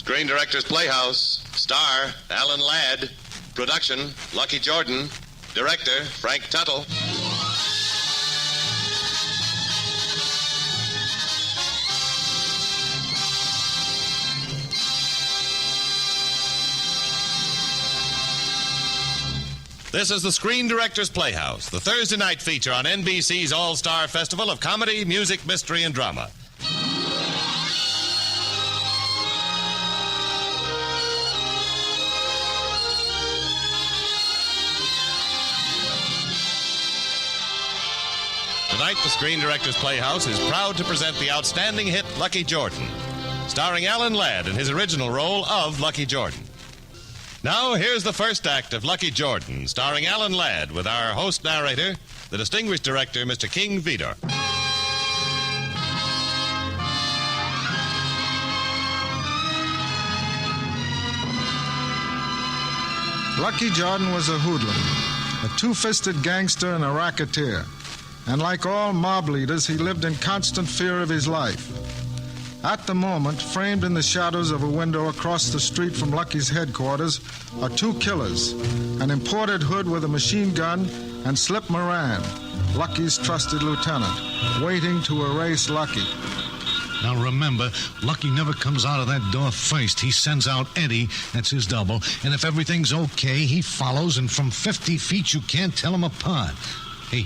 Screen Directors Playhouse. Star, Alan Ladd. Production, Lucky Jordan. Director, Frank Tuttle. This is the Screen Directors Playhouse, the Thursday night feature on NBC's All-Star Festival of Comedy, Music, Mystery, and Drama. Tonight, the Screen Directors Playhouse is proud to present the outstanding hit Lucky Jordan, starring Alan Ladd in his original role of Lucky Jordan. Now, here's the first act of Lucky Jordan, starring Alan Ladd, with our host narrator, the distinguished director, Mr. King Vidor. Lucky Jordan was a hoodlum, a two-fisted gangster and a racketeer. And like all mob leaders, he lived in constant fear of his life. At the moment, framed in the shadows of a window across the street from Lucky's headquarters, are two killers, an imported hood with a machine gun and Slip Moran, Lucky's trusted lieutenant, waiting to erase Lucky. Now remember, Lucky never comes out of that door first. He sends out Eddie, that's his double, and if everything's okay, he follows, and from 50 feet you can't tell them apart. Hey,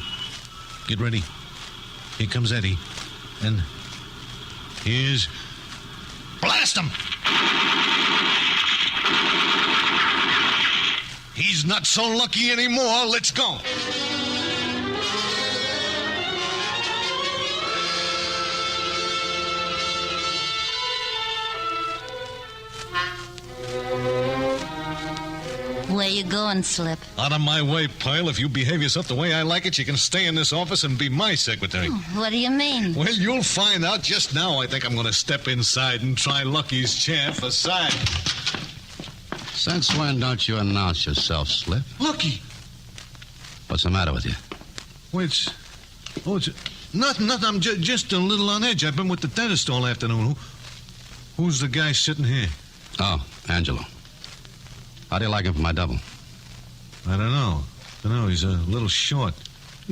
get ready. Here comes Eddie, and here's... Blast him! He's not so lucky anymore. Let's go. Where you going, Slip? Out of my way, Pearl. If you behave yourself the way I like it, you can stay in this office and be my secretary. What do you mean? Well, you'll find out. Just now, I think I'm going to step inside and try Lucky's chair for size. Since when don't you announce yourself, Slip? Lucky! What's the matter with you? It's nothing. I'm just a little on edge. I've been with the dentist all afternoon. Who's the guy sitting here? Oh, Angelo. How do you like him for my double? I don't know. He's a little short.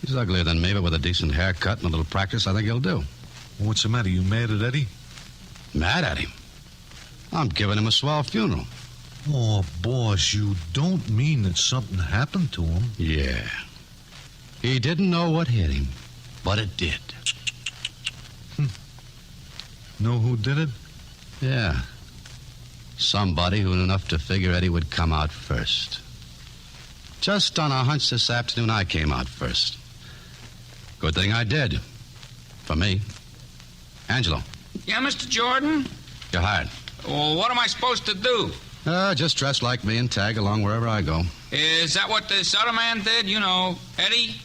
He's uglier than me, but with a decent haircut and a little practice, I think he'll do. What's the matter? You mad at Eddie? Mad at him? I'm giving him a swell funeral. Oh, boss, you don't mean that something happened to him? Yeah. He didn't know what hit him, but it did. Know who did it? Yeah. Somebody who knew enough to figure Eddie would come out first. Just on a hunch this afternoon, I came out first. Good thing I did. For me. Angelo. Yeah, Mr. Jordan? You're hired. Well, what am I supposed to do? Just dress like me and tag along wherever I go. Is that what this other man did? You know, Eddie?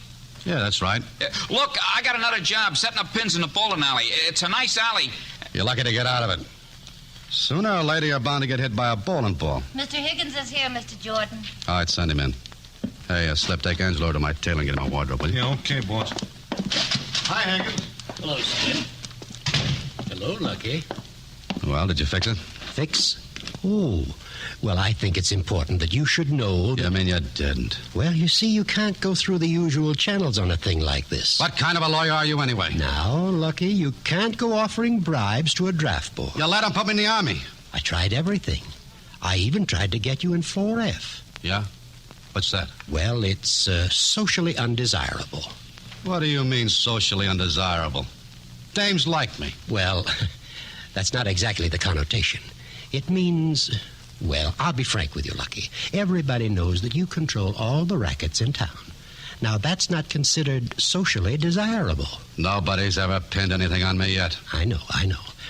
Yeah, that's right. Look, I got another job setting up pins in the bowling alley. It's a nice alley. You're lucky to get out of it. Sooner or later, you're bound to get hit by a bowling ball. Mr. Higgins is here, Mr. Jordan. All right, send him in. Hey, Slip, take Angelo over to my tail and get him a wardrobe, will you? Yeah, okay, boss. Hi, Higgins. Hello, Slip. Hello, Lucky. Well, did you fix it? Fix? Oh, well, I think it's important that you should know that... You mean you didn't? Well, you see, you can't go through the usual channels on a thing like this. What kind of a lawyer are you anyway? Now, Lucky, you can't go offering bribes to a draft board. You let him put me in the Army. I tried everything. I even tried to get you in 4F. Yeah? What's that? Well, it's socially undesirable. What do you mean, socially undesirable? Dames like me. Well, that's not exactly the connotation. It means... Well, I'll be frank with you, Lucky. Everybody knows that you control all the rackets in town. Now, that's not considered socially desirable. Nobody's ever pinned anything on me yet. I know.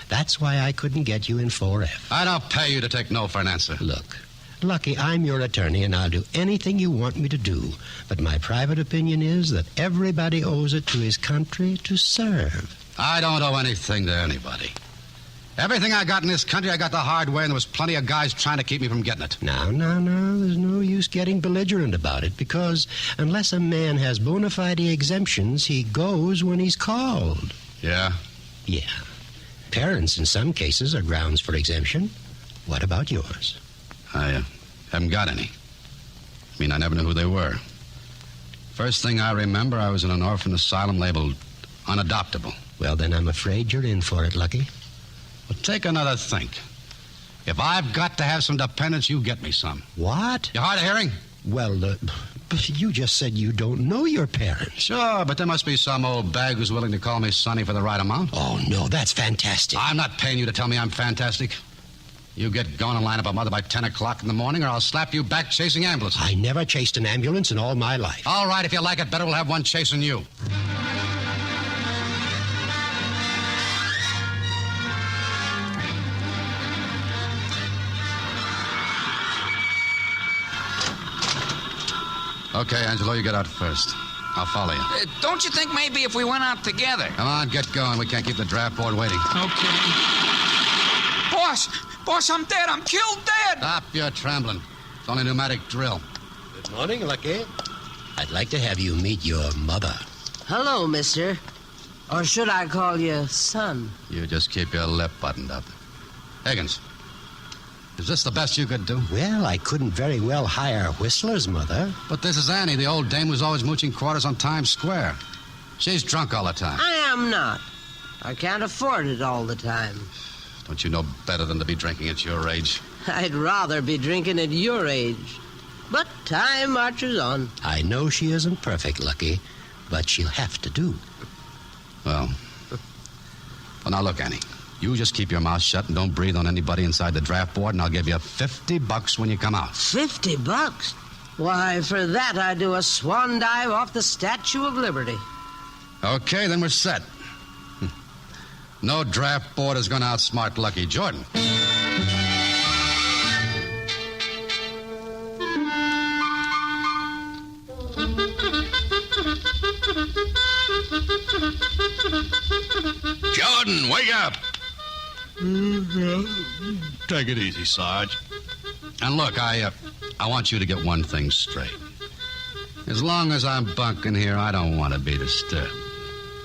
That's why I couldn't get you in 4F. I don't pay you to take no for an answer. Look, Lucky, I'm your attorney, and I'll do anything you want me to do. But my private opinion is that everybody owes it to his country to serve. I don't owe anything to anybody. Everything I got in this country, I got the hard way, and there was plenty of guys trying to keep me from getting it. Now, there's no use getting belligerent about it, because unless a man has bona fide exemptions, he goes when he's called. Yeah? Yeah. Parents, in some cases, are grounds for exemption. What about yours? I haven't got any. I mean, I never knew who they were. First thing I remember, I was in an orphan asylum labeled unadoptable. Well, then I'm afraid you're in for it, Lucky. Well, take another think. If I've got to have some dependents, you get me some. What? You hard of hearing? Well, but you just said you don't know your parents. Sure, but there must be some old bag who's willing to call me Sonny for the right amount. Oh, no, that's fantastic. I'm not paying you to tell me I'm fantastic. You get going and line up a mother by 10 o'clock in the morning, or I'll slap you back chasing ambulances. I never chased an ambulance in all my life. All right, if you like it better, we'll have one chasing you. Okay, Angelo, you get out first. I'll follow you. Don't you think maybe if we went out together? Come on, get going. We can't keep the draft board waiting. Okay. Boss, I'm dead. I'm killed dead. Stop your trembling. It's only pneumatic drill. Good morning, Lucky. I'd like to have you meet your mother. Hello, mister. Or should I call you son? You just keep your lip buttoned up. Higgins, is this the best you could do? Well, I couldn't very well hire whistlers, Mother. But this is Annie, the old dame who's always mooching quarters on Times Square. She's drunk all the time. I am not. I can't afford it all the time. Don't you know better than to be drinking at your age? I'd rather be drinking at your age. But time marches on. I know she isn't perfect, Lucky, but she'll have to do. Well, now look, Annie. You just keep your mouth shut and don't breathe on anybody inside the draft board, and I'll give you $50 when you come out. $50? Why, for that I'd do a swan dive off the Statue of Liberty. Okay, then we're set. No draft board is going to outsmart Lucky Jordan. Jordan, wake up! Take it easy, Sarge. And look, I want you to get one thing straight. As long as I'm bunking here, I don't want to be disturbed.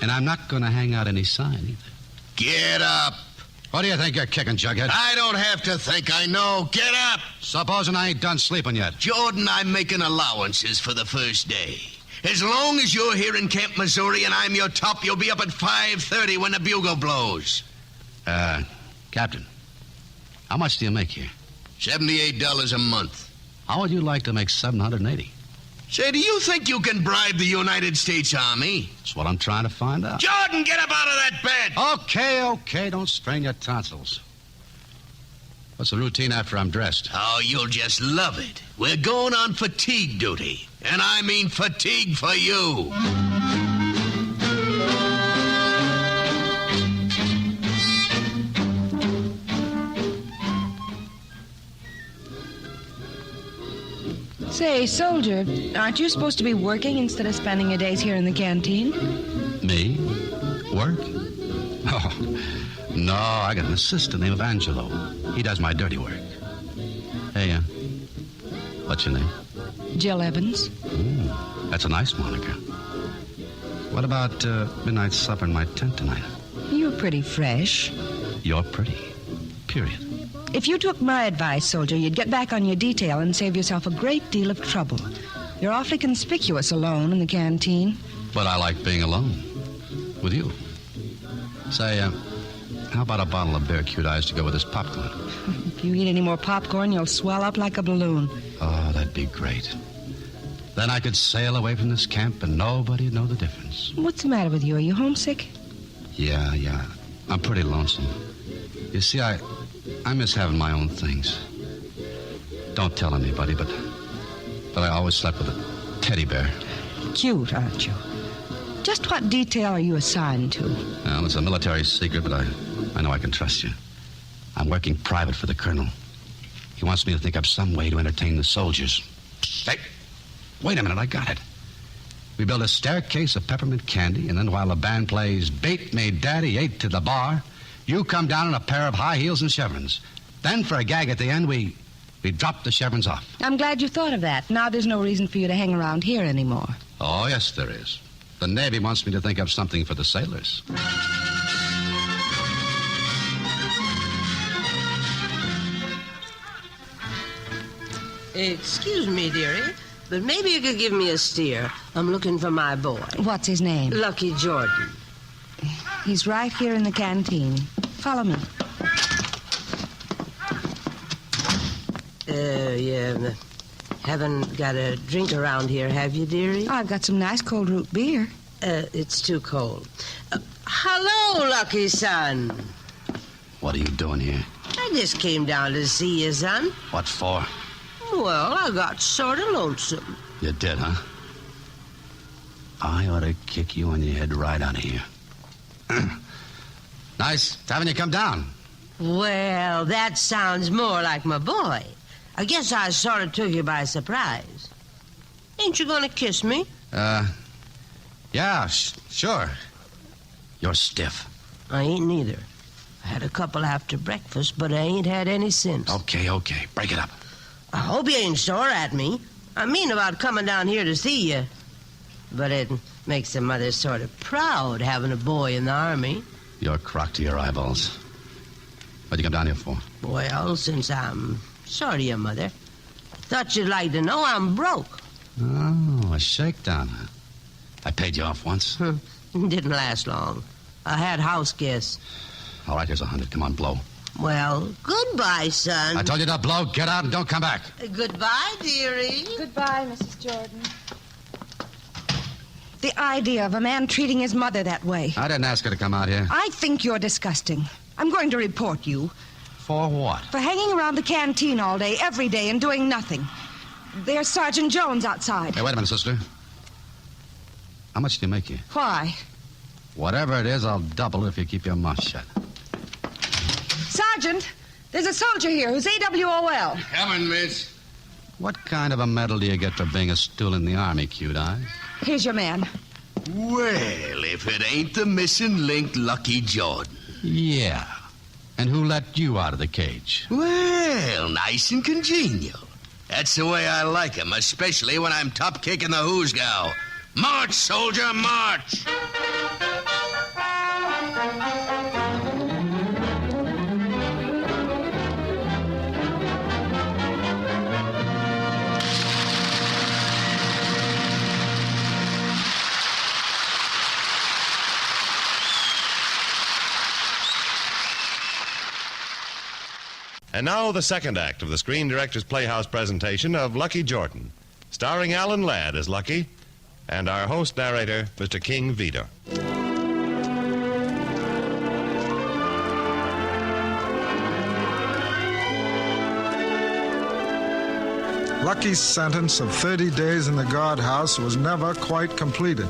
And I'm not going to hang out any sign either. Get up! What do you think you're kicking, Jughead? I don't have to think, I know. Get up! Supposing I ain't done sleeping yet. Jordan, I'm making allowances for the first day. As long as you're here in Camp Missouri and I'm your top, you'll be up at 5:30 when the bugle blows. Captain, how much do you make here? $78 a month. How would you like to make $780? Say, do you think you can bribe the United States Army? That's what I'm trying to find out. Jordan, get up out of that bed! Okay, don't strain your tonsils. What's the routine after I'm dressed? Oh, you'll just love it. We're going on fatigue duty. And I mean fatigue for you. Say, soldier, aren't you supposed to be working instead of spending your days here in the canteen? Me? Work? Oh, no, I got an assistant named Angelo. He does my dirty work. Hey, what's your name? Jill Evans. That's a nice moniker. What about midnight supper in my tent tonight? You're pretty fresh. You're pretty. Period. If you took my advice, soldier, you'd get back on your detail and save yourself a great deal of trouble. You're awfully conspicuous alone in the canteen. But I like being alone. With you. Say, how about a bottle of Bear Cute Eyes to go with this popcorn? If you eat any more popcorn, you'll swell up like a balloon. Oh, that'd be great. Then I could sail away from this camp and nobody'd know the difference. What's the matter with you? Are you homesick? Yeah. I'm pretty lonesome. You see, I miss having my own things. Don't tell anybody, but I always slept with a teddy bear. Cute, aren't you? Just what detail are you assigned to? Well, it's a military secret, but I know I can trust you. I'm working private for the colonel. He wants me to think up some way to entertain the soldiers. Hey, wait a minute, I got it. We build a staircase of peppermint candy, and then while the band plays Bait Me Daddy Ate to the Bar, you come down in a pair of high heels and chevrons. Then for a gag at the end, we drop the chevrons off. I'm glad you thought of that. Now there's no reason for you to hang around here anymore. Oh, yes, there is. The Navy wants me to think of something for the sailors. Excuse me, dearie, but maybe you could give me a steer. I'm looking for my boy. What's his name? Lucky Jordan. He's right here in the canteen. Follow me. You haven't got a drink around here, have you, dearie? I've got some nice cold root beer. It's too cold. Hello, Lucky son. What are you doing here? I just came down to see you, son. What for? Well, I got sort of lonesome. You did, huh? I ought to kick you on your head right out of here. Nice having you come down. Well, that sounds more like my boy. I guess I sort of took you by surprise. Ain't you gonna kiss me? Yeah, sure. You're stiff. I ain't neither. I had a couple after breakfast, but I ain't had any since. Okay. Break it up. I hope you ain't sore at me. I mean about coming down here to see you. But it makes the mother sort of proud having a boy in the army. You're crocked to your eyeballs. What'd you come down here for? Well, since I'm sorry, your mother, I thought you'd like to know I'm broke. Oh, a shakedown, huh? I paid you off once. Didn't last long. I had house guests. All right, here's 100. Come on, blow. Well, goodbye, son. I told you to blow. Get out and don't come back. Goodbye, dearie. Goodbye, Mrs. Jordan. The idea of a man treating his mother that way. I didn't ask her to come out here. I think you're disgusting. I'm going to report you. For what? For hanging around the canteen all day, every day, and doing nothing. There's Sergeant Jones outside. Hey, wait a minute, sister. How much do you make here? Why? Whatever it is, I'll double it if you keep your mouth shut. Sergeant, there's a soldier here who's AWOL. Coming, miss. What kind of a medal do you get for being a stool in the Army, cute eyes? Here's your man. Well, if it ain't the missing link, Lucky Jordan. Yeah. And who let you out of the cage? Well, nice and congenial. That's the way I like 'em, especially when I'm top kicking the hoosgow. March, soldier, march! And now the second act of the Screen Directors Playhouse presentation of Lucky Jordan, starring Alan Ladd as Lucky, and our host narrator, Mr. King Vito. Lucky's sentence of 30 days in the guardhouse was never quite completed.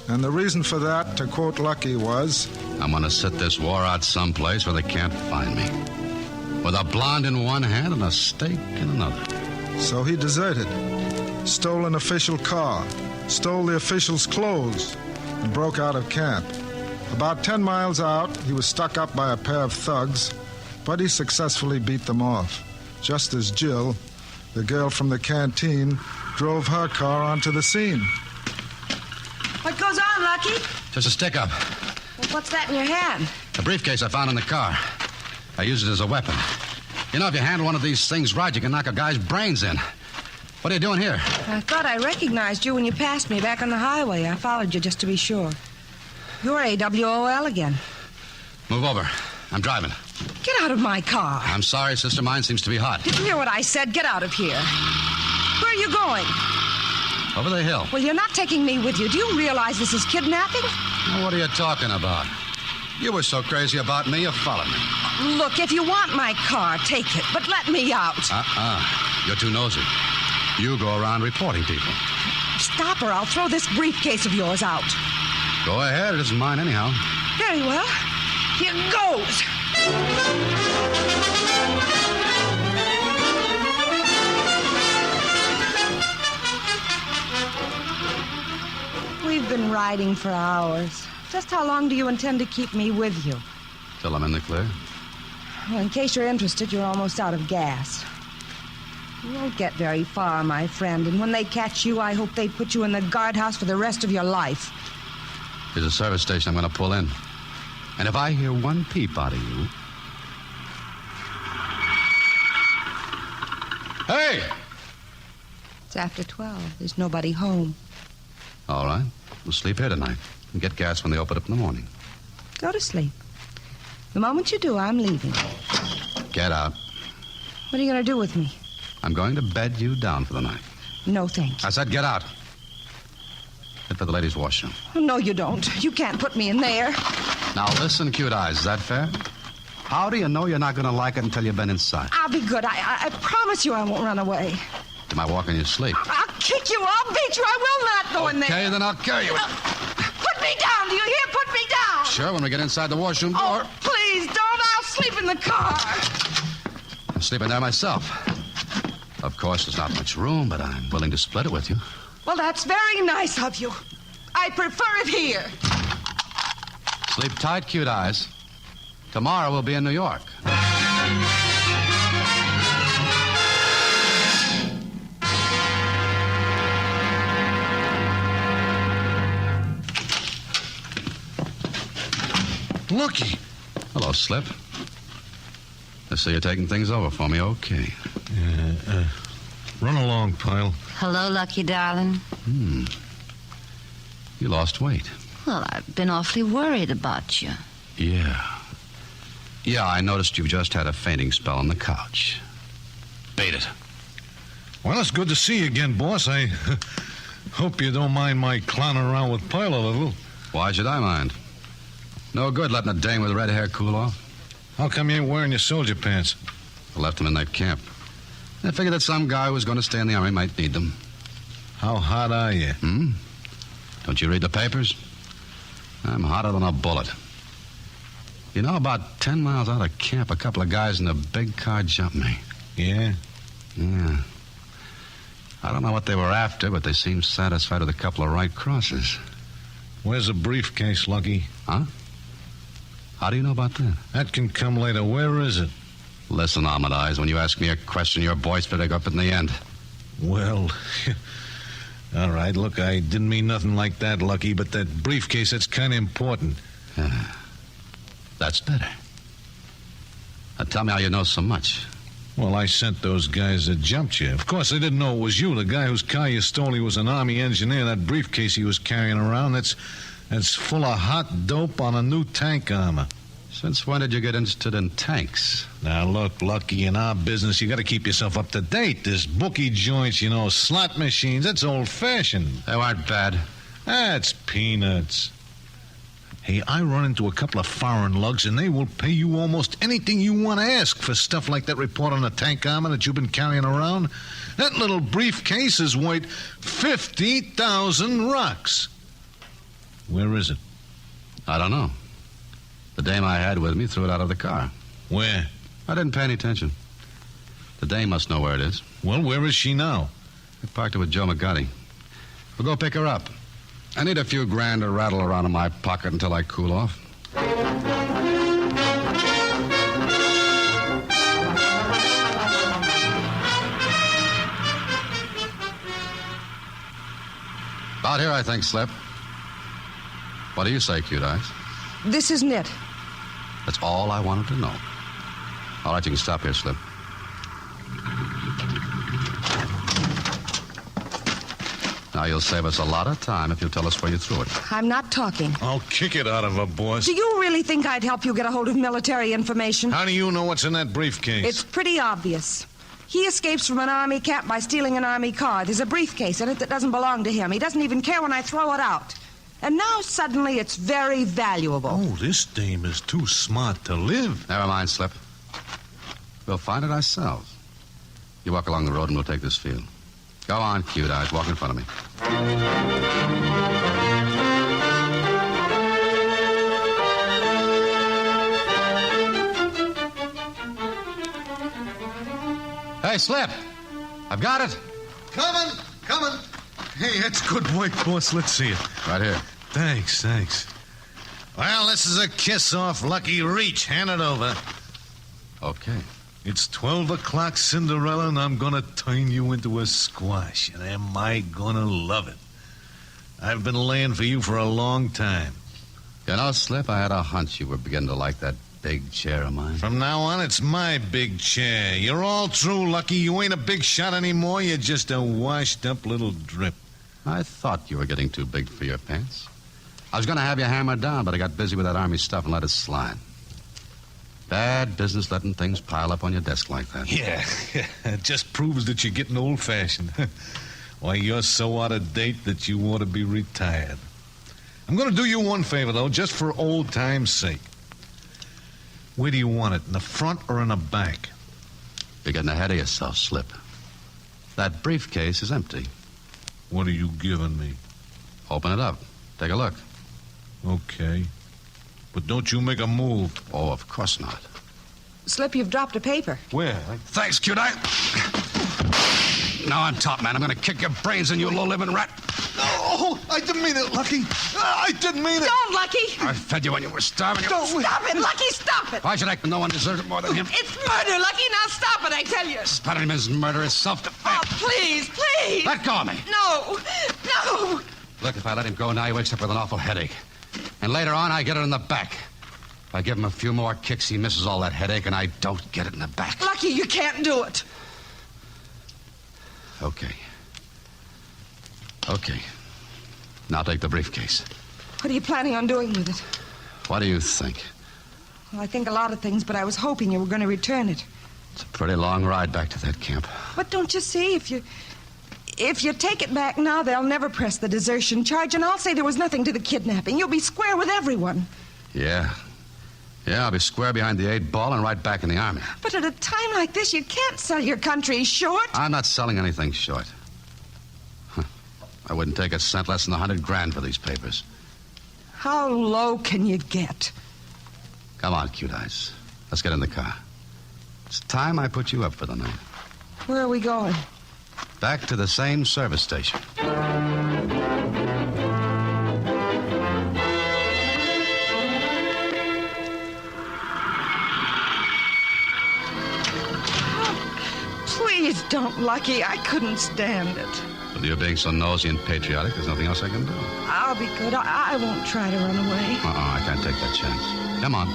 And the reason for that, to quote Lucky, was, I'm going to sit this war out someplace where they can't find me. With a blonde in one hand and a steak in another. so he deserted, stole an official car, stole the officials' clothes, and broke out of camp. About 10 miles out, he was stuck up by a pair of thugs, but he successfully beat them off, just as Jill, the girl from the canteen, drove her car onto the scene. What goes on, Lucky? Just a stick-up. Well, what's that in your hand? A briefcase I found in the car. I used it as a weapon. You know, if you handle one of these things right, you can knock a guy's brains in. What are you doing here? I thought I recognized you when you passed me back on the highway. I followed you just to be sure. You're AWOL again. Move over. I'm driving. Get out of my car. I'm sorry, sister. Mine seems to be hot. Did you hear what I said? Get out of here. Where are you going? Over the hill. Well, you're not taking me with you. Do you realize this is kidnapping? Well, what are you talking about? You were so crazy about me, you followed me. Look, if you want my car, take it, but let me out. You're too nosy. You go around reporting people. Stop or I'll throw this briefcase of yours out. Go ahead. It isn't mine anyhow. Very well. Here goes. We've been riding for hours. Just how long do you intend to keep me with you? Till I'm in the clear. Well, in case you're interested, you're almost out of gas. You won't get very far, my friend, and when they catch you, I hope they put you in the guardhouse for the rest of your life. There's a service station I'm going to pull in. And if I hear one peep out of you... Hey! It's after 12. There's nobody home. All right. We'll sleep here tonight and get gas when they open up in the morning. Go to sleep. The moment you do, I'm leaving. Get out. What are you going to do with me? I'm going to bed you down for the night. No, thank you. I said get out. Head for the ladies' washroom. Oh, no, you don't. You can't put me in there. Now listen, Cute Eyes. Is that fair? How do you know you're not going to like it until you've been inside? I'll be good. I promise you I won't run away. You might walk in your sleep. I'll kick you. I'll beat you. I will not go in there. Okay, then I'll carry you. Put me down. Do you hear? Put me down. Sure, when we get inside the washroom door. Oh, please don't. I'll sleep in the car. I'm sleeping there myself. Of course, there's not much room, but I'm willing to split it with you. Well, that's very nice of you. I prefer it here. Sleep tight, Cute Eyes. Tomorrow we'll be in New York. Lucky. Hello, Slip. I see you're taking things over for me. Okay. Run along, Pyle. Hello, Lucky, darling. You lost weight. Well, I've been awfully worried about you. Yeah. Yeah, I noticed you've just had a fainting spell on the couch. Beat it. Well, it's good to see you again, boss. I hope you don't mind my clowning around with Pyle a little. Why should I mind? No good letting a dame with red hair cool off. How come you ain't wearing your soldier pants? I left them in that camp. I figured that some guy who was going to stay in the army might need them. How hot are you? Don't you read the papers? I'm hotter than a bullet. You know, about 10 miles out of camp, a couple of guys in a big car jumped me. Yeah? Yeah. I don't know what they were after, but they seemed satisfied with a couple of right crosses. Where's the briefcase, Lucky? Huh? How do you know about that? That can come later. Where is it? Listen, Almond Eyes, when you ask me a question, your voice better go up in the end. Well, all right, look, I didn't mean nothing like that, Lucky, but that briefcase, that's kind of important. That's better. Now tell me how you know so much. Well, I sent those guys that jumped you. Of course, they didn't know it was you. The guy whose car you stole, he was an Army engineer. That briefcase he was carrying around, that's full of hot dope on a new tank armor. Since when did you get interested in tanks? Now, look, Lucky, in our business, you got to keep yourself up to date. There's bookie joints, you know, slot machines. That's old-fashioned. They weren't bad. That's peanuts. Hey, I run into a couple of foreign lugs, and they will pay you almost anything you want to ask for stuff like that report on the tank armor that you've been carrying around. That little briefcase is worth 50,000 rocks. Where is it? I don't know. The dame I had with me threw it out of the car. Where? I didn't pay any attention. The dame must know where it is. Well, where is she now? I parked her with Joe McGuddy. We'll go pick her up. I need a few grand to rattle around in my pocket until I cool off. About here, I think, Slip. What do you say, Cute Eyes? This isn't it. That's all I wanted to know. All right, you can stop here, Slip. Now, you'll save us a lot of time if you'll tell us where you threw it. I'm not talking. I'll kick it out of her, boss. Do you really think I'd help you get a hold of military information? How do you know what's in that briefcase? It's pretty obvious. He escapes from an Army camp by stealing an Army car. There's a briefcase in it that doesn't belong to him. He doesn't even care when I throw it out. And now suddenly it's very valuable. Oh, this dame is too smart to live. Never mind, Slip. We'll find it ourselves. You walk along the road and we'll take this field. Go on, Cute Eyes. Walk in front of me. Hey, Slip. I've got it. Coming. Hey, that's good work, boss. Let's see it. Right here. Thanks. Well, this is a kiss-off, Lucky. Reach. Hand it over. Okay. It's 12 o'clock, Cinderella, and I'm gonna turn you into a squash. And am I gonna love it? I've been laying for you for a long time. You know, Slip, I had a hunch you were beginning to like that big chair of mine? From now on, it's my big chair. You're all through, Lucky. You ain't a big shot anymore. You're just a washed-up little drip. I thought you were getting too big for your pants. I was going to have you hammered down, but I got busy with that Army stuff and let it slide. Bad business letting things pile up on your desk like that. Yeah, it just proves that you're getting old-fashioned. Why, you're so out of date that you ought to be retired. I'm going to do you one favor, though, just for old time's sake. Where do you want it, in the front or in the back? You're getting ahead of yourself, Slip. That briefcase is empty. What are you giving me? Open it up. Take a look. Okay. But don't you make a move. Oh, of course not. Slip, you've dropped a paper. Where? Thanks, cute eye. Now I'm top man. I'm going to kick your brains in, you low-living rat. Oh, I didn't mean it, Lucky. I didn't mean it. Don't, Lucky! I fed you when you were starving. Don't stop it, Lucky, stop it! Why should I? No one deserves it more than him. It's murder, Lucky. Now stop it, I tell you. Spatterman's murder is self-defense. Oh, please, please. Let go of me. No, no. Look, if I let him go now, he wakes up with an awful headache. And later on, I get it in the back. If I give him a few more kicks, he misses all that headache, and I don't get it in the back. Lucky, you can't do it. Okay. Now take the briefcase. What are you planning on doing with it? What do you think? Well, I think a lot of things, but I was hoping you were going to return it. It's a pretty long ride back to that camp. But don't you see, if you take it back now, they'll never press the desertion charge, and I'll say there was nothing to the kidnapping. You'll be square with everyone. Yeah, I'll be square behind the 8-ball and right back in the Army. But at a time like this, you can't sell your country short. I'm not selling anything short. I wouldn't take a cent less than $100,000 for these papers. How low can you get? Come on, cute eyes. Let's get in the car. It's time I put you up for the night. Where are we going? Back to the same service station. Please don't, Lucky. I couldn't stand it. With you being so nosy and patriotic, there's nothing else I can do. I'll be good. I won't try to run away. I can't take that chance. Come on.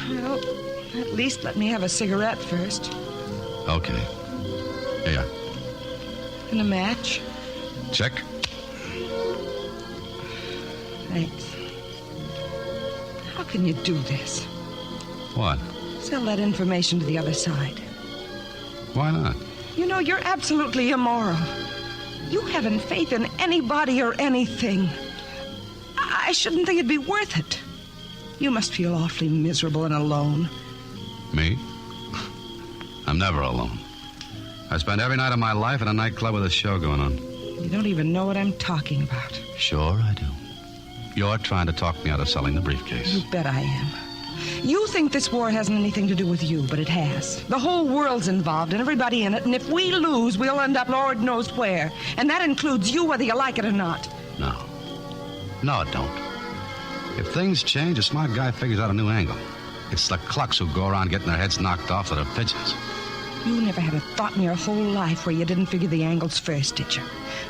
Well, at least let me have a cigarette first. Okay. Here you are. And a match. Check. Thanks. How can you do this? What? Sell that information to the other side. Why not? You know, you're absolutely immoral. You haven't faith in anybody or anything. I shouldn't think it'd be worth it. You must feel awfully miserable and alone. Me? I'm never alone. I spend every night of my life in a nightclub with a show going on. You don't even know what I'm talking about. Sure I do. You're trying to talk me out of selling the briefcase. You bet I am. You think this war hasn't anything to do with you, but it has. The whole world's involved and everybody in it, and if we lose, we'll end up Lord knows where. And that includes you, whether you like it or not. No, it don't. If things change, a smart guy figures out a new angle. It's the clucks who go around getting their heads knocked off that are pigeons. You never had a thought in your whole life where you didn't figure the angles first, did you?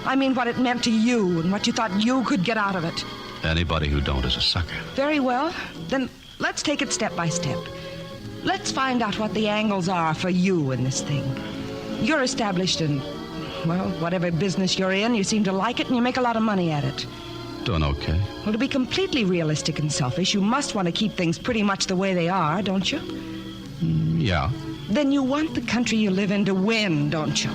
I mean, what it meant to you and what you thought you could get out of it. Anybody who don't is a sucker. Very well. Then let's take it step by step. Let's find out what the angles are for you in this thing. You're established in, well, whatever business you're in. You seem to like it and you make a lot of money at it. Doing okay. Well, to be completely realistic and selfish, you must want to keep things pretty much the way they are, don't you? Yeah. Then you want the country you live in to win, don't you?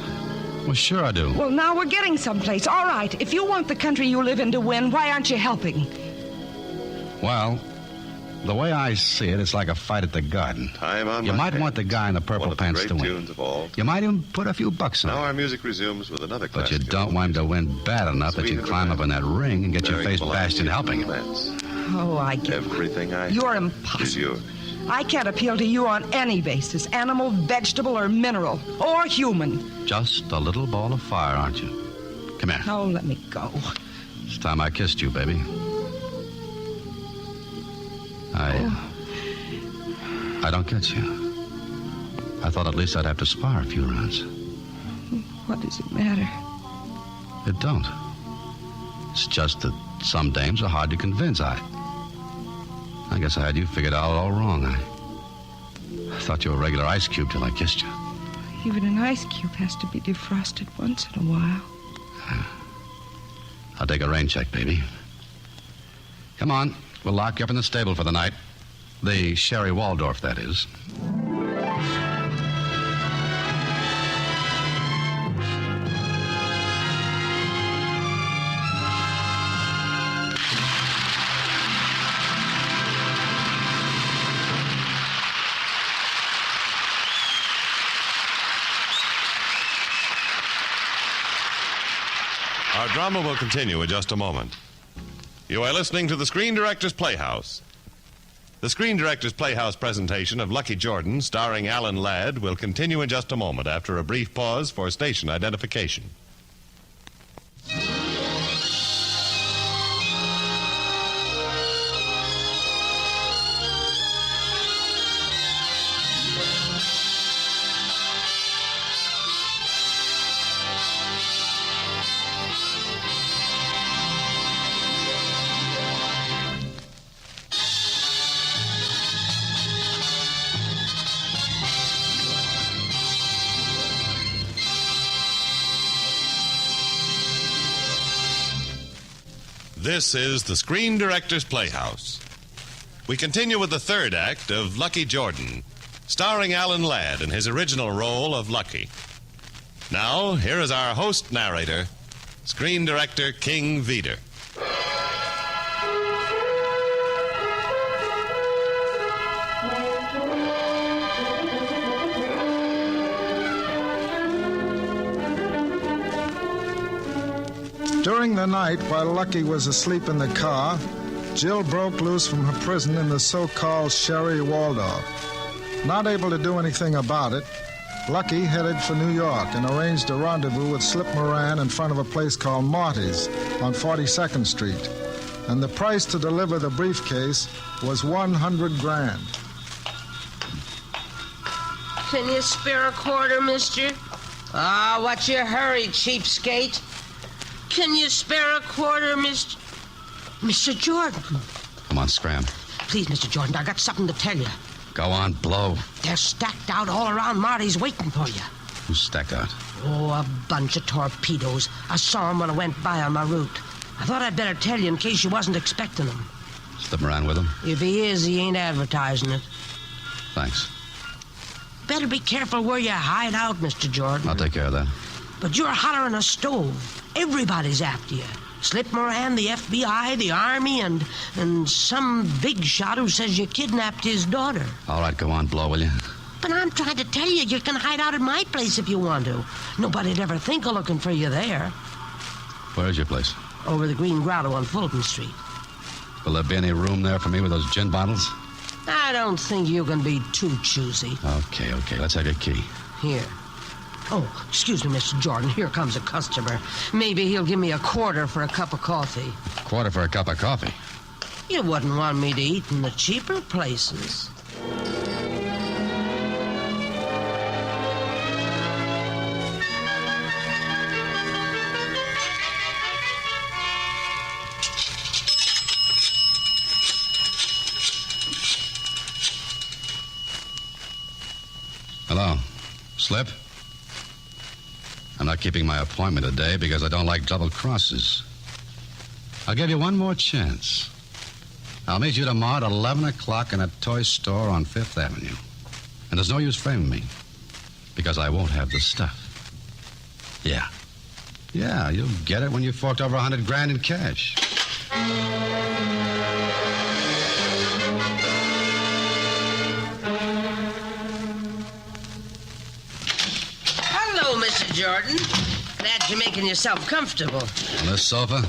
Well, sure I do. Well, now we're getting someplace. All right, if you want the country you live in to win, why aren't you helping? Well, the way I see it, it's like a fight at the Garden. Time on You my might hands. want the guy in the purple One of the pants great to win. tunes of all. You might even put a few bucks on Now it. our music resumes with another But you classic. don't want him to win bad enough that you climb up in that ring and get your face bashed in helping him. Oh, I get it. Everything I You're have impossible. is yours. I can't appeal to you on any basis, animal, vegetable, or mineral, or human. Just a little ball of fire, aren't you? Come here. Oh, let me go. It's time I kissed you, baby. I don't get you. I thought at least I'd have to spar a few rounds. What does it matter? It don't. It's just that some dames are hard to convince. I guess I had you figured out all wrong. I thought you were a regular ice cube till I kissed you. Even an ice cube has to be defrosted once in a while. I'll take a rain check, baby. Come on. We'll lock you up in the stable for the night. The Sherry Waldorf, that is. Our drama will continue in just a moment. You are listening to the Screen Director's Playhouse. The Screen Director's Playhouse presentation of Lucky Jordan, starring Alan Ladd, will continue in just a moment after a brief pause for station identification. This is the Screen Director's Playhouse. We continue with the third act of Lucky Jordan, starring Alan Ladd in his original role of Lucky. Now, here is our host narrator, Screen Director King Vieder. During the night, while Lucky was asleep in the car, Jill broke loose from her prison in the so-called Sherry Waldorf. Not able to do anything about it, Lucky headed for New York and arranged a rendezvous with Slip Moran in front of a place called Marty's on 42nd Street. And the price to deliver the briefcase was $100,000. Can you spare a quarter, mister? Ah, what's your hurry, cheapskate? Can you spare a quarter, Mr. Jordan? Come on, scram. Please, Mr. Jordan, I got something to tell you. Go on, blow. They're stacked out all around Marty's waiting for you. Who's stacked out? Oh, a bunch of torpedoes. I saw them when I went by on my route. I thought I'd better tell you in case you wasn't expecting them. Slip around with him? If he is, he ain't advertising it. Thanks. Better be careful where you hide out, Mr. Jordan. I'll take care of that. But you're hollering a stove. Everybody's after you. Slip Moran, the FBI, the Army, and some big shot who says you kidnapped his daughter. All right, go on, blow, will you? But I'm trying to tell you can hide out at my place if you want to. Nobody'd ever think of looking for you there. Where's your place? Over the Green Grotto on Fulton Street. Will there be any room there for me with those gin bottles? I don't think you can be too choosy. Okay. Let's have your key. Here. Oh, excuse me, Mr. Jordan. Here comes a customer. Maybe he'll give me a quarter for a cup of coffee. Quarter for a cup of coffee? You wouldn't want me to eat in the cheaper places. Hello. Slip? I'm not keeping my appointment today because I don't like double crosses. I'll give you one more chance. I'll meet you tomorrow at 11 o'clock in a toy store on Fifth Avenue. And there's no use framing me because I won't have the stuff. Yeah, you'll get it when you forked over $100,000 in cash. Hello, Mr. Jordan. Glad you're making yourself comfortable. On this sofa?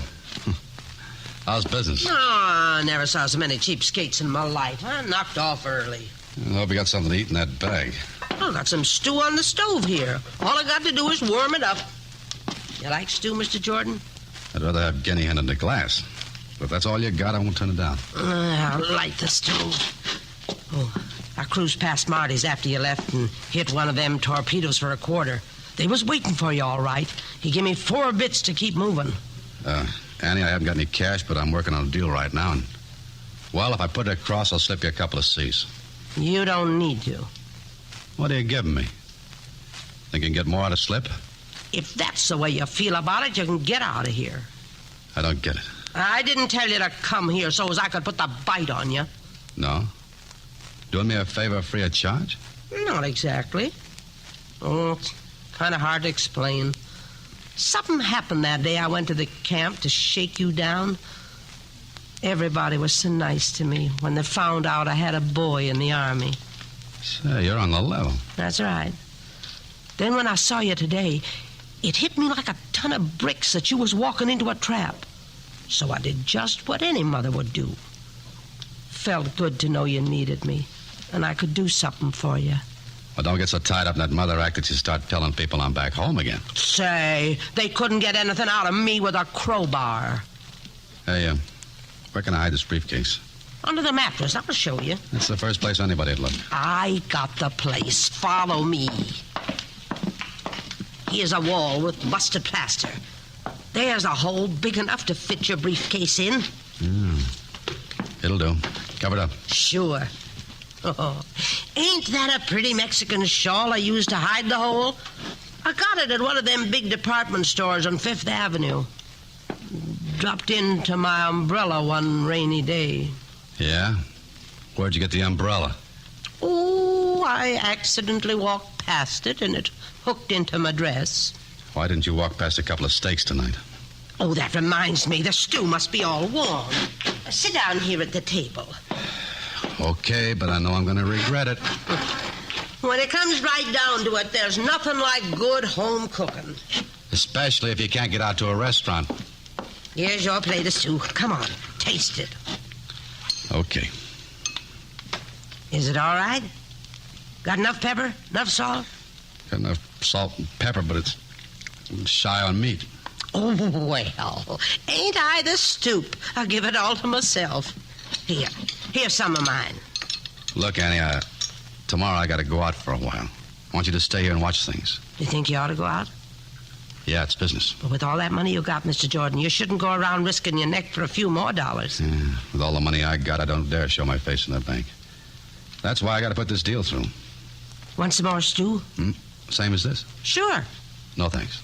How's business? Oh, I never saw so many cheapskates in my life. I knocked off early. I hope you got something to eat in that bag. I got some stew on the stove here. All I got to do is warm it up. You like stew, Mr. Jordan? I'd rather have guinea hen in a glass. But if that's all you got, I won't turn it down. I'll light the stove. Oh, I cruised past Marty's after you left and hit one of them torpedoes for a quarter. They was waiting for you, all right. He gave me 4 bits to keep moving. Annie, I haven't got any cash, but I'm working on a deal right now, and Well, if I put it across, I'll slip you a couple of C's. You don't need to. What are you giving me? Think you can get more out of slip? If that's the way you feel about it, you can get out of here. I don't get it. I didn't tell you to come here so as I could put the bite on you. No? Doing me a favor free of charge? Not exactly. Oh, it's kind of hard to explain. Something happened that day I went to the camp to shake you down. Everybody was so nice to me when they found out I had a boy in the Army. Say, you're on the level. That's right. Then when I saw you today, it hit me like a ton of bricks that you was walking into a trap. So I did just what any mother would do. Felt good to know you needed me, and I could do something for you. Well, don't get so tied up in that mother act that you start telling people I'm back home again. Say, they couldn't get anything out of me with a crowbar. Hey, where can I hide this briefcase? Under the mattress. I'll show you. That's the first place anybody'd look. I got the place. Follow me. Here's a wall with busted plaster. There's a hole big enough to fit your briefcase in. It'll do. Cover it up. Sure. Oh, ain't that a pretty Mexican shawl I used to hide the hole? I got it at one of them big department stores on Fifth Avenue. Dropped into my umbrella one rainy day. Yeah? Where'd you get the umbrella? Oh, I accidentally walked past it and it hooked into my dress. Why didn't you walk past a couple of steaks tonight? Oh, that reminds me. The stew must be all warm. Sit down here at the table. Okay, but I know I'm going to regret it. When it comes right down to it, there's nothing like good home cooking. Especially if you can't get out to a restaurant. Here's your plate of stew. Come on, taste it. Okay. Is it all right? Got enough pepper? Enough salt? Got enough salt and pepper, but it's shy on meat. Oh, well, ain't I the stoop? I'll give it all to myself. Here's some of mine. Look, Annie, tomorrow I got to go out for a while. I want you to stay here and watch things. You think you ought to go out? Yeah, it's business. But with all that money you got, Mr. Jordan, you shouldn't go around risking your neck for a few more dollars. Yeah, with all the money I got, I don't dare show my face in the bank. That's why I got to put this deal through. Want some more stew? Same as this? Sure. No, thanks.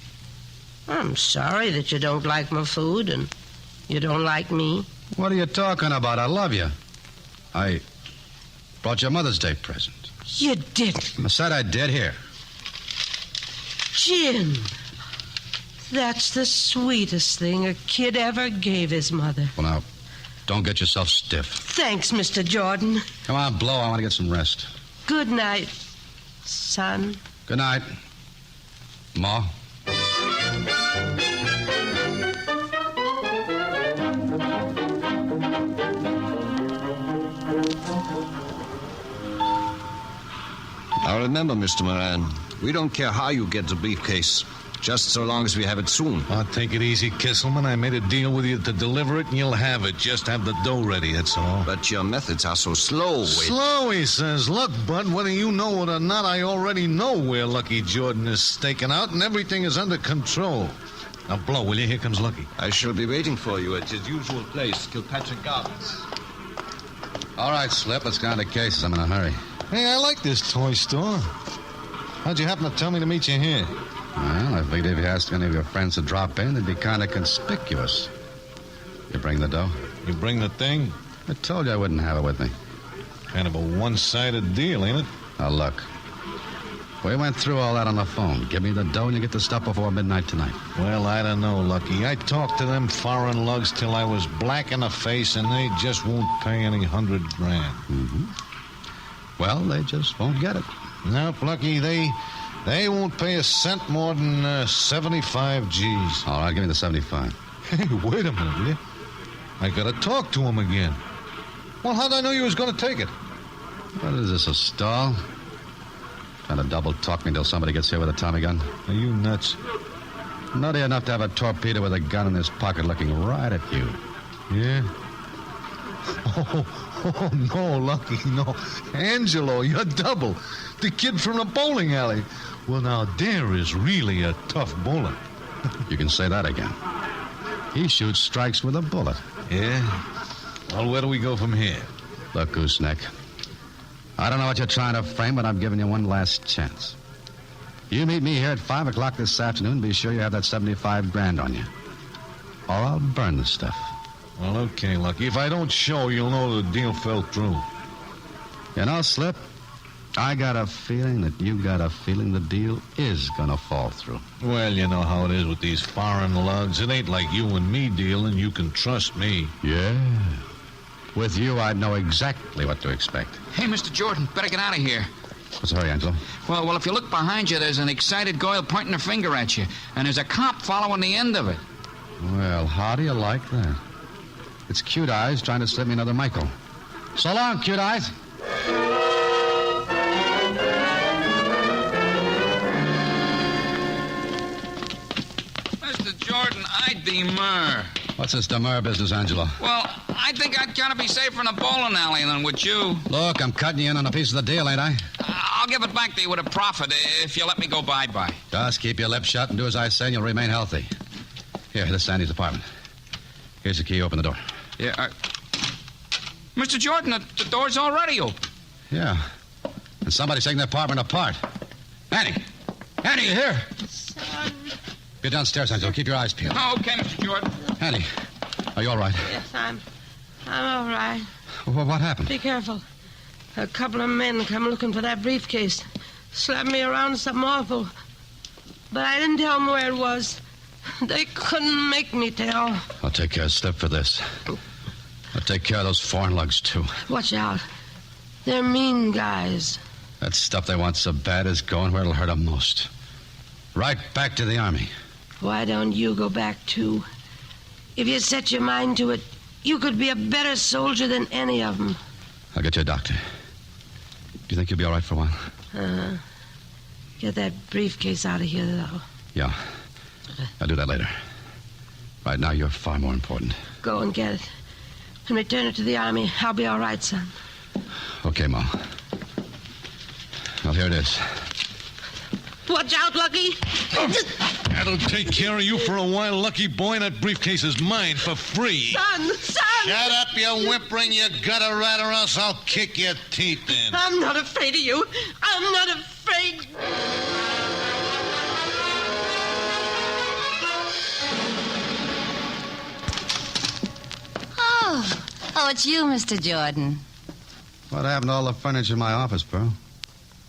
I'm sorry that you don't like my food and you don't like me. What are you talking about? I love you. I brought your Mother's Day present. You didn't. I said I did. Here. Jim, that's the sweetest thing a kid ever gave his mother. Well, now, don't get yourself stiff. Thanks, Mr. Jordan. Come on, blow. I want to get some rest. Good night, son. Good night. Ma. Now remember, Mr. Moran, we don't care how you get the briefcase, just so long as we have it soon. Oh, take it easy, Kisselman. I made a deal with you to deliver it, and you'll have it. Just have the dough ready, that's all. But your methods are so slow. Slow, he says. Look, Bud, whether you know it or not, I already know where Lucky Jordan is staking out, and everything is under control. Now, blow, will you? Here comes Lucky. I shall be waiting for you at his usual place, Kilpatrick Gardens. All right, Slip, let's go into cases. I'm in a hurry. Hey, I like this toy store. How'd you happen to tell me to meet you here? Well, I figured if you asked any of your friends to drop in, they'd be kind of conspicuous. You bring the dough? You bring the thing? I told you I wouldn't have it with me. Kind of a one-sided deal, ain't it? Now, look. We went through all that on the phone. Give me the dough and you get the stuff before midnight tonight. Well, I don't know, Lucky. I talked to them foreign lugs till I was black in the face, and they just won't pay any $100,000. Mm-hmm. Well, they just won't get it. Nope, Lucky, they won't pay a cent more than 75 G's. All right, give me the 75. Hey, wait a minute, will you? I gotta talk to him again. Well, how'd I know you was gonna take it? What is this, a stall? Trying to double-talk me until somebody gets here with a Tommy gun? Are you nuts? Nutty enough to have a torpedo with a gun in his pocket looking right at you. Yeah? Oh, no, Lucky, no. Angelo, you're double. The kid from the bowling alley. Well, now, there is really a tough bullet. You can say that again. He shoots strikes with a bullet. Yeah? Well, where do we go from here? Look, Gooseneck, I don't know what you're trying to frame, but I'm giving you one last chance. You meet me here at 5 o'clock this afternoon. Be sure you have that 75 grand on you. Or I'll burn the stuff. Well, okay, Lucky. If I don't show, you'll know the deal fell through. You know, Slip, I got a feeling that you got a feeling the deal is gonna fall through. Well, you know how it is with these foreign lugs. It ain't like you and me dealing. You can trust me. Yeah. With you, I'd know exactly what to expect. Hey, Mr. Jordan, better get out of here. What's the hurry, Angelo? Well, if you look behind you, there's an excited girl pointing her finger at you, and there's a cop following the end of it. Well, how do you like that? It's Cute Eyes trying to slip me another Michael. So long, Cute Eyes. Mr. Jordan, I demur. What's this demur business, Angelo? Well, I think I'd kind of be safer in a bowling alley than with you. Look, I'm cutting you in on a piece of the deal, ain't I? I'll give it back to you with a profit if you let me go bye-bye. Just keep your lips shut and do as I say, and you'll remain healthy. Here, this is Sandy's apartment. Here's the key. Open the door. Yeah, Mr. Jordan, the door's already open. Yeah. And somebody's taking the apartment apart. Annie! Annie, you here? Son. Get downstairs, Angelo. Keep your eyes peeled. Oh, okay, Mr. Jordan. Annie, are you all right? Yes, I'm all right. What happened? Be careful. A couple of men come looking for that briefcase. Slapped me around something awful. But I didn't tell them where it was. They couldn't make me tell. I'll take care of Slip for this. I'll take care of those foreign lugs, too. Watch out. They're mean guys. That stuff they want so bad is going where it'll hurt them most. Right back to the Army. Why don't you go back, too? If you set your mind to it, you could be a better soldier than any of them. I'll get you a doctor. Do you think you'll be all right for a while? Get that briefcase out of here, though. Yeah. I'll do that later. Right now, you're far more important. Go and get it. And return it to the Army. I'll be all right, son. Okay, Ma. Well, here it is. Watch out, Lucky. That'll take care of you for a while, Lucky boy. That briefcase is mine for free. Son! Shut up, you whimpering, you gutter rat, or else I'll kick your teeth in. I'm not afraid of you. I'm not afraid. Oh, it's you, Mr. Jordan. What happened to all the furniture in my office, Pearl?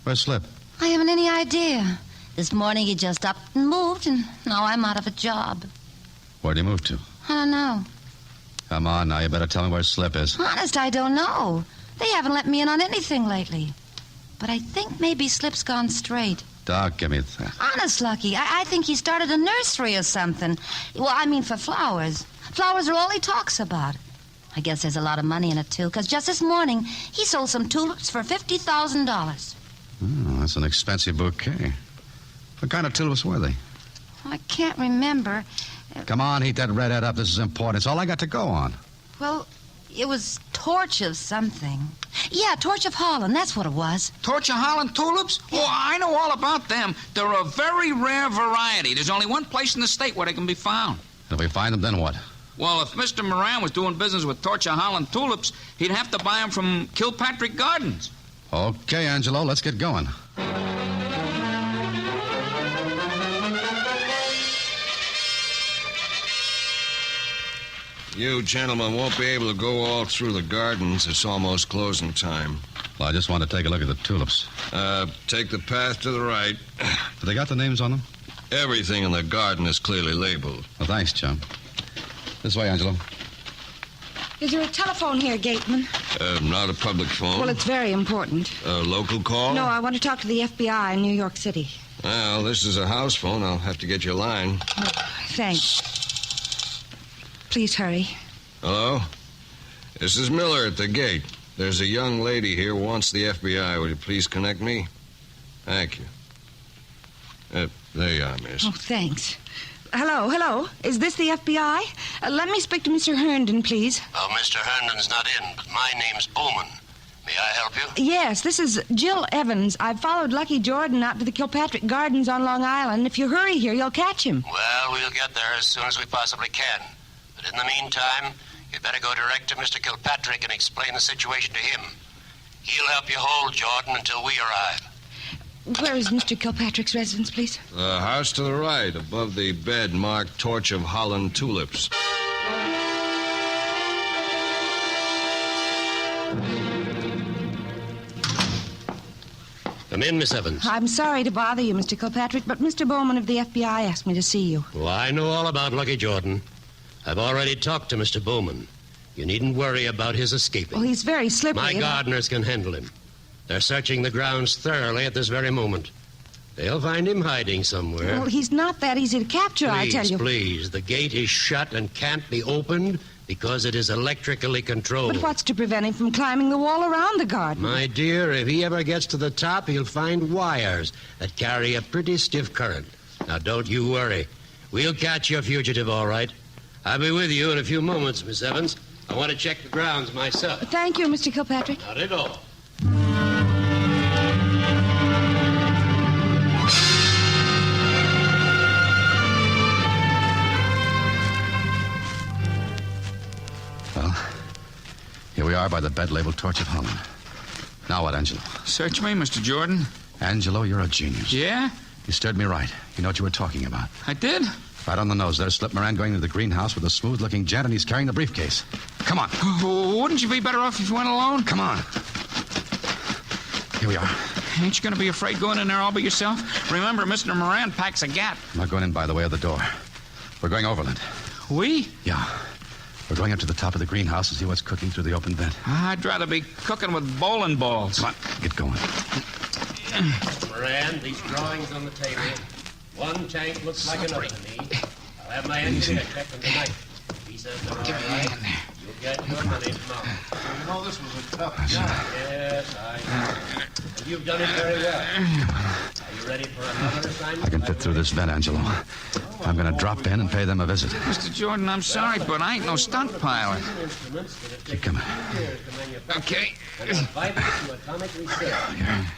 Where's Slip? I haven't any idea. This morning he just up and moved, and now I'm out of a job. Where'd he move to? I don't know. Come on, now. You better tell me where Slip is. Honest, I don't know. They haven't let me in on anything lately. But I think maybe Slip's gone straight. Doc, give me that. Honest, Lucky, I think he started a nursery or something. Well, I mean for flowers. Flowers are all he talks about. I guess there's a lot of money in it, too, because just this morning he sold some tulips for $50,000. Oh, that's an expensive bouquet. What kind of tulips were they? I can't remember. Come on, heat that redhead up. This is important. It's all I got to go on. Well, it was Torch of something. Yeah, Torch of Holland, that's what it was. Torch of Holland tulips? Oh, I know all about them. They're a very rare variety. There's only one place in the state where they can be found. If we find them, then what? Well, if Mr. Moran was doing business with Torch of Holland tulips, he'd have to buy them from Kilpatrick Gardens. Okay, Angelo, let's get going. You gentlemen won't be able to go all through the gardens. It's almost closing time. Well, I just want to take a look at the tulips. Take the path to the right. Have they got the names on them? Everything in the garden is clearly labeled. Well, thanks, chum. This way, Angelo. Is there a telephone here, Gateman? Not a public phone. Well, it's very important. A local call? No, I want to talk to the FBI in New York City. Well, this is a house phone. I'll have to get you a line. Thanks. Please hurry. Hello? This is Miller at the gate. There's a young lady here who wants the FBI. Would you please connect me? Thank you. There you are, miss. Oh, thanks. Hello. Is this the FBI? Let me speak to Mr. Herndon, please. Oh, Mr. Herndon's not in, but my name's Bowman. May I help you? Yes, this is Jill Evans. I've followed Lucky Jordan out to the Kilpatrick Gardens on Long Island. If you hurry here, you'll catch him. Well, we'll get there as soon as we possibly can. But in the meantime, You better go direct to Mr. Kilpatrick and explain the situation to him. He'll help you hold Jordan until we arrive. Where is Mr. Kilpatrick's residence, please? The house to the right, above the bed marked Torch of Holland Tulips. Come in, Miss Evans. I'm sorry to bother you, Mr. Kilpatrick, but Mr. Bowman of the FBI asked me to see you. Well, I know all about Lucky Jordan. I've already talked to Mr. Bowman. You needn't worry about his escaping. Well, he's very slippery. My gardeners can handle him. They're searching the grounds thoroughly at this very moment. They'll find him hiding somewhere. Well, he's not that easy to capture, I tell you. Please. The gate is shut and can't be opened because it is electrically controlled. But what's to prevent him from climbing the wall around the garden? My dear, if he ever gets to the top, he'll find wires that carry a pretty stiff current. Now, don't you worry. We'll catch your fugitive, all right. I'll be with you in a few moments, Miss Evans. I want to check the grounds myself. Thank you, Mr. Kilpatrick. Not at all. Well, here we are by the bed labeled Torch of Holland. Now what, Angelo? Search me, Mr. Jordan. Angelo, you're a genius. Yeah? You stirred me right. You know what you were talking about. I did? Right on the nose. There's Slip Moran going into the greenhouse with a smooth-looking gent, and he's carrying the briefcase. Come on. Wouldn't you be better off if you went alone? Come on. Here we are. Ain't you going to be afraid going in there all by yourself? Remember, Mr. Moran packs a gat. I'm not going in by the way of the door. We're going overland. We? Yeah. We're going up to the top of the greenhouse to see what's cooking through the open vent. I'd rather be cooking with bowling balls. Come on, get going. Moran, these drawings on the table. One tank looks like another to me. I'll have my engineer check them tonight. He says they're all right. You'll get your money tomorrow. You know, this was a tough job. Yes, I know. And you've done it very well. Are you ready for another assignment? I can fit through this vent, Angelo. I'm going to drop in and pay them a visit. Mr. Jordan, I'm sorry, but I ain't no stunt pilot. Keep coming. Okay.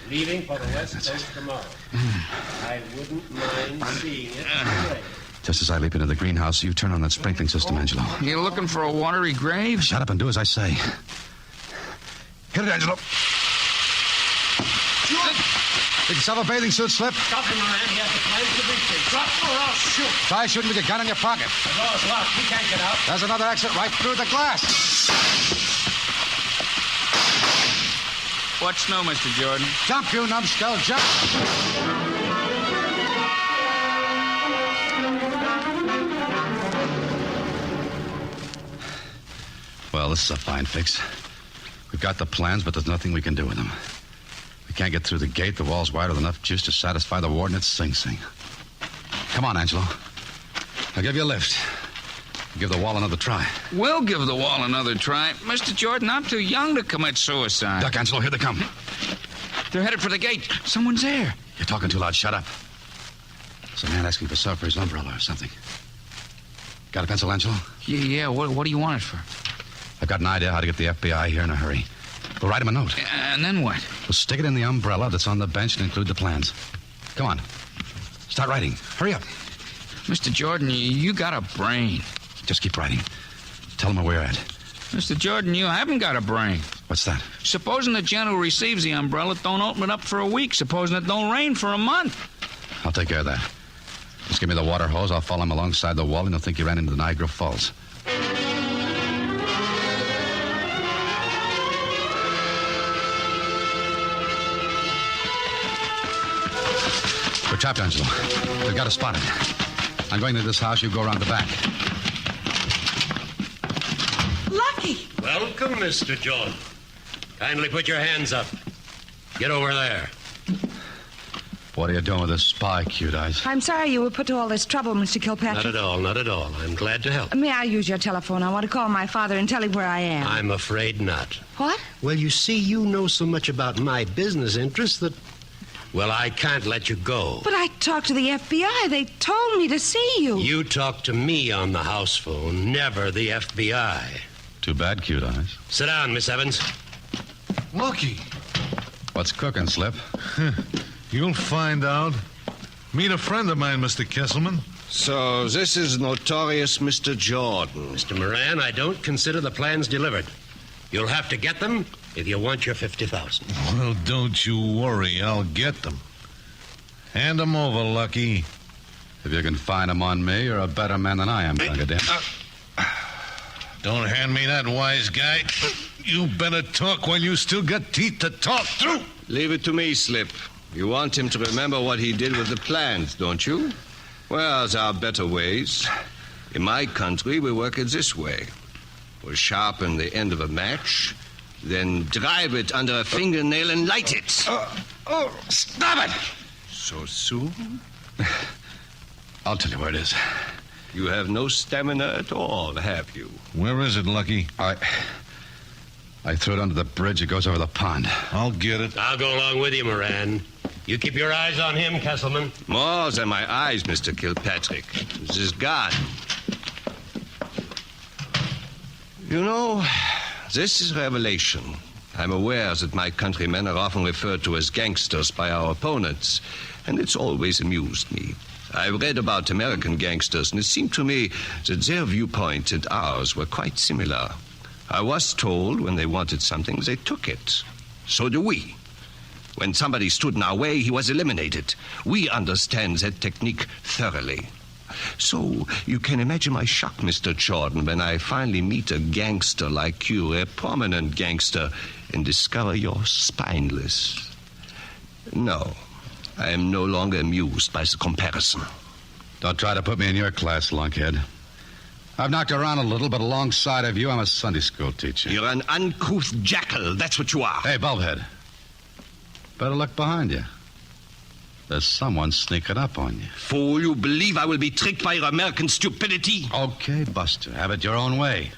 Leaving for the West Coast tomorrow. I wouldn't mind seeing it today. Just as I leap into the greenhouse, you turn on that sprinkling system, Angelo. You looking for a watery grave? Shut up and do as I say. Hit it, Angelo. Did you sell a bathing suit, Slip? Stop him, Moran. He has the plans to be free. Drop or I'll shoot. Try shooting with your gun in your pocket. The door's locked. He can't get out. There's another exit right through the glass. What's new, Mr. Jordan? Jump, you numbskull, jump. Well, this is a fine fix. We've got the plans, but there's nothing we can do with them. We can't get through the gate. The wall's wide with enough juice to satisfy the warden at Sing Sing. Come on, Angelo. I'll give you a lift. Give the wall another try. We'll give the wall another try. Mr. Jordan, I'm too young to commit suicide. Duck, Angelo, here they come. They're headed for the gate. Someone's there. You're talking too loud. Shut up. There's a man asking for stuff for his umbrella or something. Got a pencil, Angelo? Yeah, what do you want it for? I've got an idea how to get the FBI here in a hurry. We'll write him a note. And then what? We'll stick it in the umbrella that's on the bench and include the plans. Come on. Start writing. Hurry up. Mr. Jordan, you got a brain. Just keep writing. Tell them where we're at. Mr. Jordan, you haven't got a brain. What's that? Supposing the gent who receives the umbrella don't open it up for a week. Supposing it don't rain for a month. I'll take care of that. Just give me the water hose. I'll follow him alongside the wall, and he'll think you ran into the Niagara Falls. We're trapped, Angelo. We've got to spot it. I'm going to this house. You go around the back. Lucky! Welcome, Mr. Jordan. Kindly put your hands up. Get over there. What are you doing with this spy, Cute Eyes? I'm sorry you were put to all this trouble, Mr. Kilpatrick. Not at all, not at all. I'm glad to help. May I use your telephone? I want to call my father and tell him where I am. I'm afraid not. What? Well, you see, you know so much about my business interests that, well, I can't let you go. But I talked to the FBI. They told me to see you. You talked to me on the house phone, never the FBI. Too bad, Cute Eyes. Sit down, Miss Evans. Lucky. What's cooking, Slip? You'll find out. Meet a friend of mine, Mr. Kesselman. So this is notorious Mr. Jordan. Mr. Moran, I don't consider the plans delivered. You'll have to get them if you want your 50,000. Well, don't you worry. I'll get them. Hand them over, Lucky. If you can find them on me, you're a better man than I am, Duncan. Don't hand me that, wise guy. You better talk when you still got teeth to talk through. Leave it to me, Slip. You want him to remember what he did with the plans, don't you? Well, there are better ways. In my country, we work it this way. We'll sharpen the end of a match, then drive it under a fingernail and light it. Stop it! So soon? I'll tell you where it is. You have no stamina at all, have you? Where is it, Lucky? I threw it under the bridge. It goes over the pond. I'll get it. I'll go along with you, Moran. You keep your eyes on him, Kesselman. More than my eyes, Mr. Kilpatrick. This is God. You know, this is revelation. I'm aware that my countrymen are often referred to as gangsters by our opponents, and it's always amused me. I've read about American gangsters, and it seemed to me that their viewpoint and ours were quite similar. I was told when they wanted something, they took it. So do we. When somebody stood in our way, he was eliminated. We understand that technique thoroughly. So you can imagine my shock, Mr. Jordan, when I finally meet a gangster like you, a prominent gangster, and discover you're spineless. No, I am no longer amused by the comparison. Don't try to put me in your class, lunkhead. I've knocked around a little, but alongside of you, I'm a Sunday school teacher. You're an uncouth jackal, that's what you are. Hey, Bulbhead. Better look behind you. There's someone sneaking up on you. Fool, you believe I will be tricked by your American stupidity? Okay, Buster, have it your own way.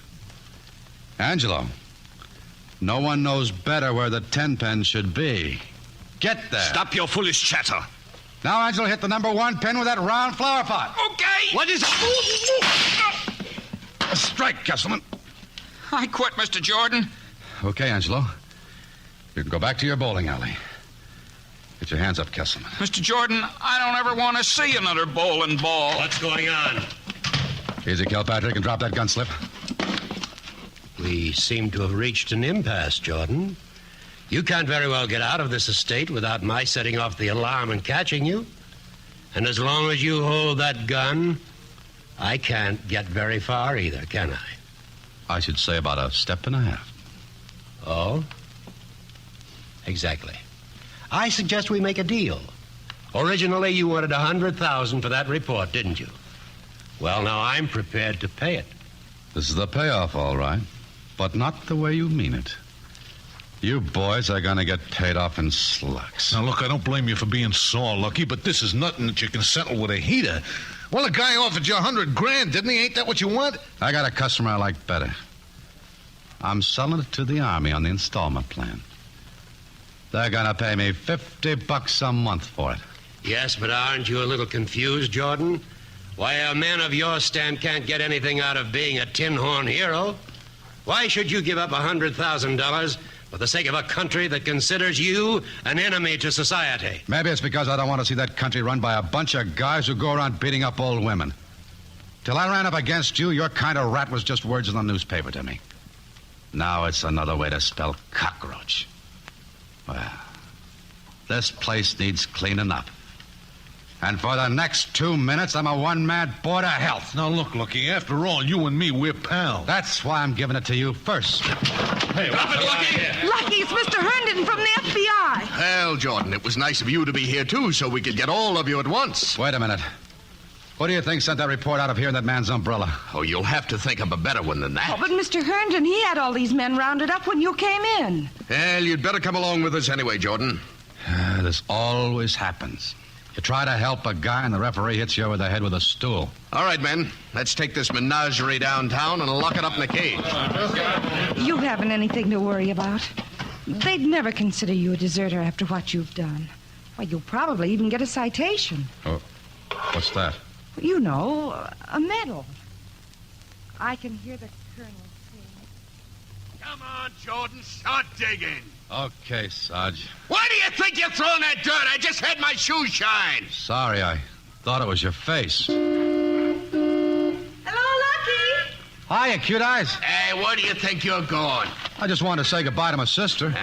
Angelo, no one knows better where the 10-pin should be. Get there. Stop your foolish chatter. Now, Angelo, hit the number 1 pin with that round flower pot. Okay. What is it? A strike, Kesselman. I quit, Mr. Jordan. Okay, Angelo. You can go back to your bowling alley. Get your hands up, Kesselman. Mr. Jordan, I don't ever want to see another bowling ball. What's going on? Easy, Kilpatrick, and drop that gun slip. We seem to have reached an impasse, Jordan. You can't very well get out of this estate without my setting off the alarm and catching you. And as long as you hold that gun, I can't get very far either, can I? I should say about a step and a half. Oh? Exactly. I suggest we make a deal. Originally, you wanted $100,000 for that report, didn't you? Well, now I'm prepared to pay it. This is the payoff, all right. But not the way you mean it. You boys are going to get paid off in slugs. Now, look, I don't blame you for being sore, Lucky, but this is nothing that you can settle with a heater. Well, the guy offered you $100,000, didn't he? Ain't that what you want? I got a customer I like better. I'm selling it to the Army on the installment plan. They're going to pay me $50 a month for it. Yes, but aren't you a little confused, Jordan? Why, a man of your stamp can't get anything out of being a tin horn hero. Why should you give up $100,000 for the sake of a country that considers you an enemy to society? Maybe it's because I don't want to see that country run by a bunch of guys who go around beating up old women. Till I ran up against you, your kind of rat was just words in the newspaper to me. Now it's another way to spell cockroach. Well, this place needs cleaning up. And for the next 2 minutes, I'm a one-man board of health. Now, look, Lucky, after all, you and me, we're pals. That's why I'm giving it to you first. Hey, Drop it, Lucky! Lucky, it's Mr. Herndon from the FBI. Well, Jordan, it was nice of you to be here, too, so we could get all of you at once. Wait a minute. Who do you think sent that report out of here in that man's umbrella? Oh, you'll have to think of a better one than that. Oh, but Mr. Herndon, he had all these men rounded up when you came in. Well, you'd better come along with us anyway, Jordan. This always happens. You try to help a guy and the referee hits you over the head with a stool. All right, men. Let's take this menagerie downtown and lock it up in a cage. You haven't anything to worry about. They'd never consider you a deserter after what you've done. Why, you'll probably even get a citation. Oh, what's that? You know, a medal. I can hear the colonel saying. Come on, Jordan. Start digging. Okay, Sarge. Why do you think you're throwing that dirt? I just had my shoes shine. Sorry, I thought it was your face. Hiya, cute eyes. Hey, where do you think you're going? I just wanted to say goodbye to my sister.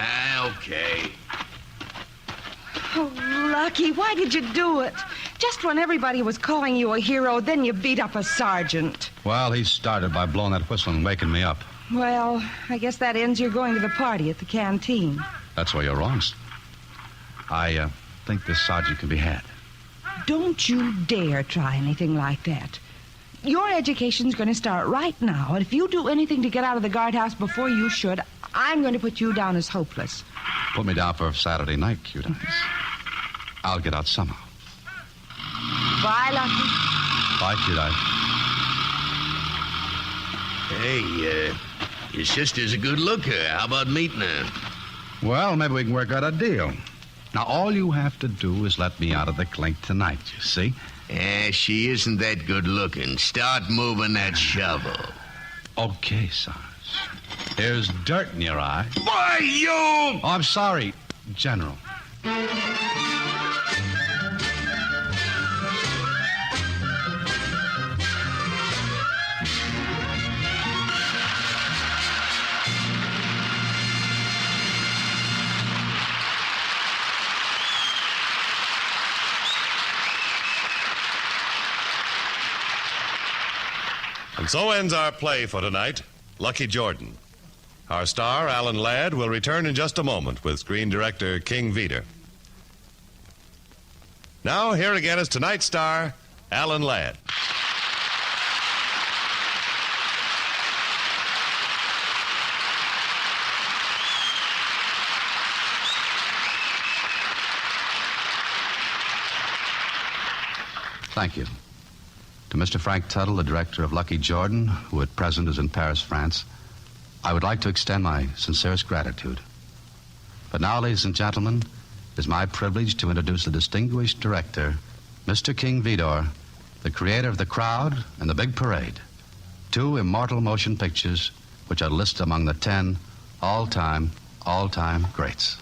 Okay. Oh, Lucky, why did you do it? Just when everybody was calling you a hero, then you beat up a sergeant. Well, he started by blowing that whistle and waking me up. Well, I guess that ends your going to the party at the canteen. That's where you're wrong. I think this sergeant can be had. Don't you dare try anything like that. Your education's going to start right now, and if you do anything to get out of the guardhouse before you should, I'm going to put you down as hopeless. Put me down for Saturday night, cute eyes. I'll get out somehow. Bye, Lucky. Bye, cute eyes. Hey, your sister's a good looker. How about meeting her? Well, maybe we can work out a deal. Now, all you have to do is let me out of the clink tonight, you see? She isn't that good looking. Start moving that shovel. Okay, Sarge. There's dirt in your eye. Why, you! Oh, I'm sorry, General. And so ends our play for tonight, Lucky Jordan. Our star, Alan Ladd, will return in just a moment with screen director King Vieder. Now, here again is tonight's star, Alan Ladd. Thank you. To Mr. Frank Tuttle, the director of Lucky Jordan, who at present is in Paris, France, I would like to extend my sincerest gratitude. But now, ladies and gentlemen, it is my privilege to introduce the distinguished director, Mr. King Vieder, the creator of The Crowd and The Big Parade, two immortal motion pictures which are listed among the 10 all-time greats.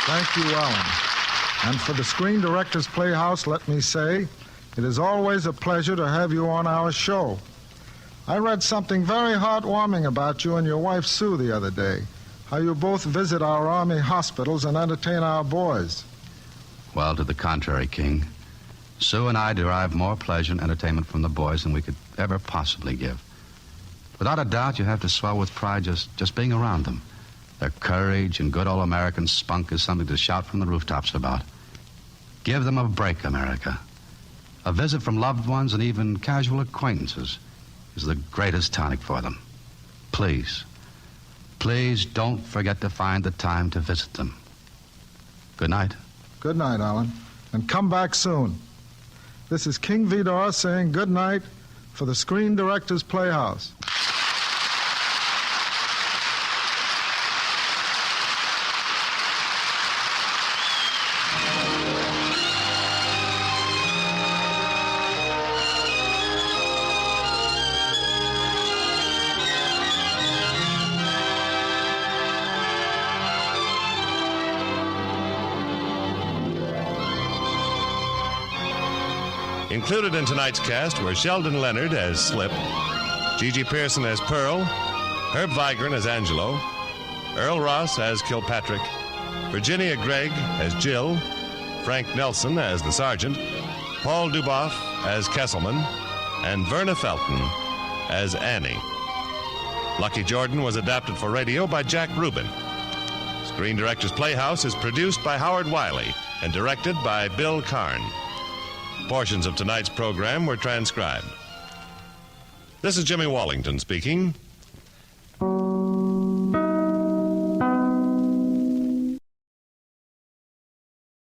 Thank you, Alan. And for the Screen Directors Playhouse, let me say, it is always a pleasure to have you on our show. I read something very heartwarming about you and your wife, Sue, the other day. How you both visit our Army hospitals and entertain our boys. Well, to the contrary, King. Sue and I derive more pleasure and entertainment from the boys than we could ever possibly give. Without a doubt, you have to swell with pride just being around them. Their courage and good old American spunk is something to shout from the rooftops about. Give them a break, America. A visit from loved ones and even casual acquaintances is the greatest tonic for them. Please, please don't forget to find the time to visit them. Good night. Good night, Alan. And come back soon. This is King Vieder saying good night for the Screen Directors Playhouse. Included in tonight's cast were Sheldon Leonard as Slip, Gigi Pearson as Pearl, Herb Vigran as Angelo, Earl Ross as Kilpatrick, Virginia Gregg as Jill, Frank Nelson as the Sergeant, Paul Duboff as Kesselman, and Verna Felton as Annie. Lucky Jordan was adapted for radio by Jack Rubin. Screen Directors Playhouse is produced by Howard Wiley and directed by Bill Karn. Portions of tonight's program were transcribed. This is Jimmy Wallington speaking.